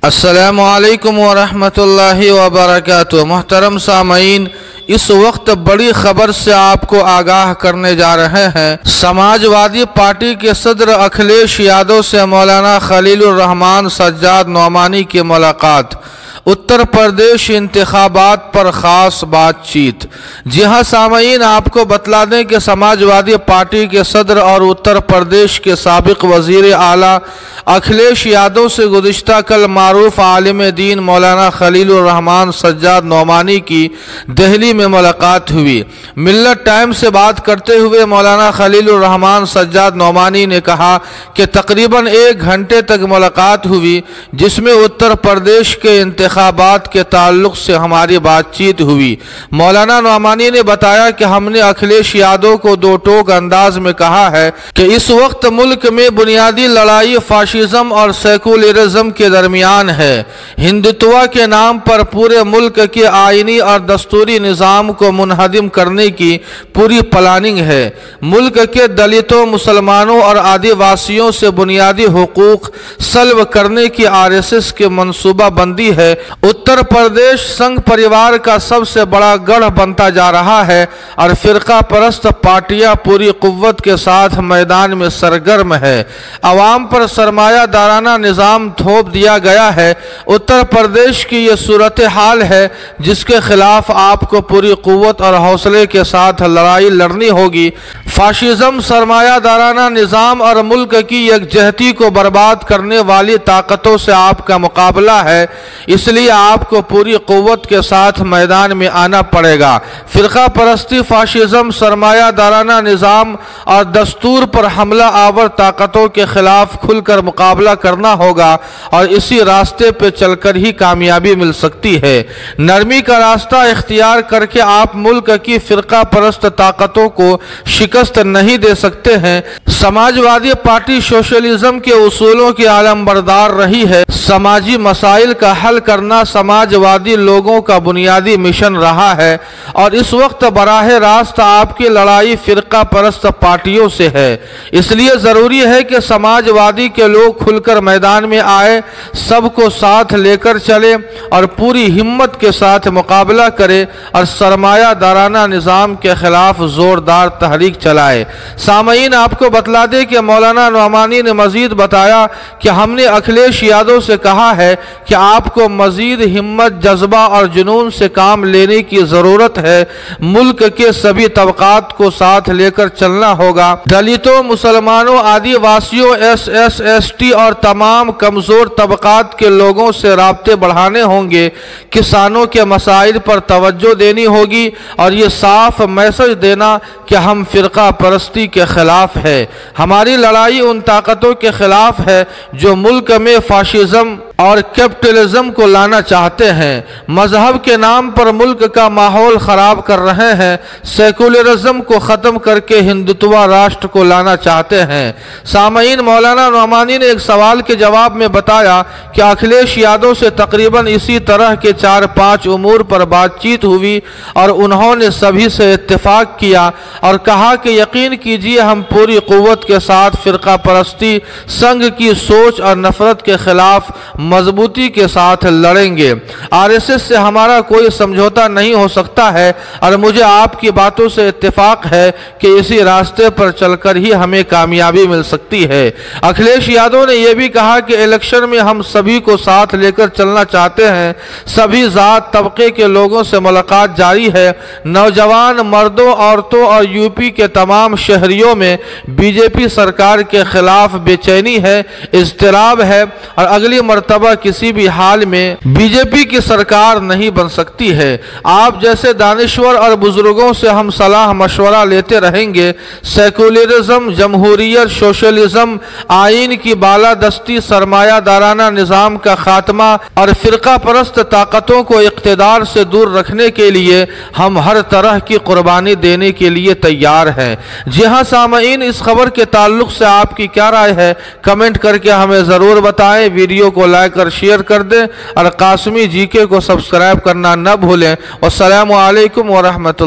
السلام علیکم ورحمۃ اللہ وبرکاتہ۔ محترم سامعین، اس وقت بڑی خبر سے آپ کو آگاہ کرنے جا رہے ہیں۔ سماج وادی پارٹی کے صدر اکھلیش یادو سے مولانا خلیل الرحمن سجاد نعمانی کی ملاقات، اتر پردیش انتخابات پر خاص بات چیت۔ جی ہاں سامعین، آپ کو بتلا دیں کہ سماج وادی پارٹی کے صدر اور اتر پردیش کے سابق وزیر اعلیٰ اکھلیش یادو سے گزشتہ کل معروف عالم دین مولانا خلیل الرحمن سجاد نعمانی کی دہلی میں ملاقات ہوئی۔ ملت ٹائم سے بات کرتے ہوئے مولانا خلیل الرحمن سجاد نعمانی نے کہا کہ تقریباً 1 گھنٹے تک ملاقات ہوئی، جس میں اتر پردیش کے انتخابات کے تعلق سے ہماری بات چیت ہوئی۔ مولانا نعمانی نے بتایا کہ ہم نے اکھلیش یادو کو 2 ٹوک انداز میں کہا ہے کہ اس وقت ملک میں بنیادی لڑائی فاشزم اور سیکولرزم کے درمیان ہے۔ ہندوتوا کے نام پر پورے ملک کے آئینی اور دستوری نظام کو منہدم کرنے کی پوری پلاننگ ہے۔ ملک کے دلتوں، مسلمانوں اور آدیواسیوں سے بنیادی حقوق سلب کرنے کی RSS کی منصوبہ بندی ہے۔ اتر پردیش سنگھ پریوار کا سب سے بڑا گڑھ بنتا جا رہا ہے اور فرقہ پرست پارٹیاں پوری قوت کے ساتھ میدان میں سرگرم ہے۔ عوام پر سرمایہ دارانہ نظام تھوپ دیا گیا ہے۔ اتر پردیش کی یہ صورتحال ہے جس کے خلاف آپ کو پوری قوت اور حوصلے کے ساتھ لڑائی لڑنی ہوگی۔ فاشزم، سرمایہ دارانہ نظام اور ملک کی یکجہتی کو برباد کرنے والی طاقتوں سے آپ کا مقابلہ ہے، اس لیے آپ کو پوری قوت کے ساتھ میدان میں آنا پڑے گا۔ فرقہ پرستی، فاشزم، سرمایہ دارانہ نظام اور دستور پر حملہ آور طاقتوں کے خلاف کھل کر مقابلہ کرنا ہوگا اور اسی راستے پہ چل کر ہی کامیابی مل سکتی ہے۔ نرمی کا راستہ اختیار کر کے آپ ملک کی فرقہ پرست طاقتوں کو شکست نہیں دے سکتے ہیں۔ سماج وادی پارٹی سوشلزم کے اصولوں کی علمبردار رہی ہے۔ سماجی مسائل کا حل کرنا سماج وادی لوگوں کا بنیادی مشن رہا ہے اور اس وقت براہ راست آپ کی لڑائی فرقہ پرست پارٹیوں سے ہے۔ اس لیے ضروری ہے کہ سماج وادی کے لوگ کھل کر میدان میں آئے، سب کو ساتھ لے کر چلے اور پوری ہمت کے ساتھ مقابلہ کرے اور سرمایہ دارانہ نظام کے خلاف زوردار تحریک چلائے۔ سامعین، آپ کو بتلا دیں کہ مولانا نعمانی نے مزید بتایا کہ ہم نے اکھلیش یادو سے کہا ہے کہ آپ کو مزید ہمت، جذبہ اور جنون سے کام لینے کی ضرورت ہے۔ ملک کے سبھی طبقات کو ساتھ لے کر چلنا ہوگا۔ دلتوں، مسلمانوں، آدیواسیوں، SC اور تمام کمزور طبقات کے لوگوں سے رابطے بڑھانے ہوں گے۔ کسانوں کے مسائل پر توجہ دینی ہوگی اور یہ صاف میسج دینا کہ ہم فرقہ پرستی کے خلاف ہے۔ ہماری لڑائی ان طاقتوں کے خلاف ہے جو ملک میں فاشزم اور کیپٹلزم کو لانا چاہتے ہیں، مذہب کے نام پر ملک کا ماحول خراب کر رہے ہیں، سیکولرزم کو ختم کر کے ہندوتوا راشٹر کو لانا چاہتے ہیں۔ سامعین، مولانا نعمانی نے ایک سوال کے جواب میں بتایا کہ اکھلیش یادو سے تقریباً اسی طرح کے 4-5 امور پر بات چیت ہوئی اور انہوں نے سبھی سے اتفاق کیا اور کہا کہ یقین کیجیے ہم پوری قوت کے ساتھ فرقہ پرستی سنگھ کی سوچ اور نفرت کے خلاف مضبوطی کے ساتھ لڑیں گے۔ RSS سے ہمارا کوئی سمجھوتا نہیں ہو سکتا ہے اور مجھے آپ کی باتوں سے اتفاق ہے کہ اسی راستے پر چل کر ہی ہمیں کامیابی مل سکتی ہے۔ اکھلیش یادو نے یہ بھی کہا کہ الیکشن میں ہم سبھی کو ساتھ لے کر چلنا چاہتے ہیں۔ سبھی ذات طبقے کے لوگوں سے ملاقات جاری ہے۔ نوجوان، مردوں، عورتوں اور UP کے تمام شہریوں میں BJP سرکار کے خلاف بے چینی ہے، اضطراب ہے اور اگلی مرتبہ کسی بھی حال میں BJP کی سرکار نہیں بن سکتی ہے۔ آپ جیسے دانشور اور بزرگوں سے ہم صلاح مشورہ لیتے رہیں گے۔ سیکولرزم، جمہوریت، سوشلزم، آئین کی بالادستی، سرمایہ دارانہ نظام کا خاتمہ اور فرقہ پرست طاقتوں کو اقتدار سے دور رکھنے کے لیے ہم ہر طرح کی قربانی دینے کے لیے تیار ہیں۔ جی ہاں سامعین، اس خبر کے تعلق سے آپ کی کیا رائے ہے؟ کمنٹ کر کے ہمیں ضرور بتائیں۔ ویڈیو کو لائک اور شیئر کر دیں اور قاسمی GK کو سبسکرائب کرنا نہ بھولیں۔ والسلام علیکم ورحمۃ اللہ۔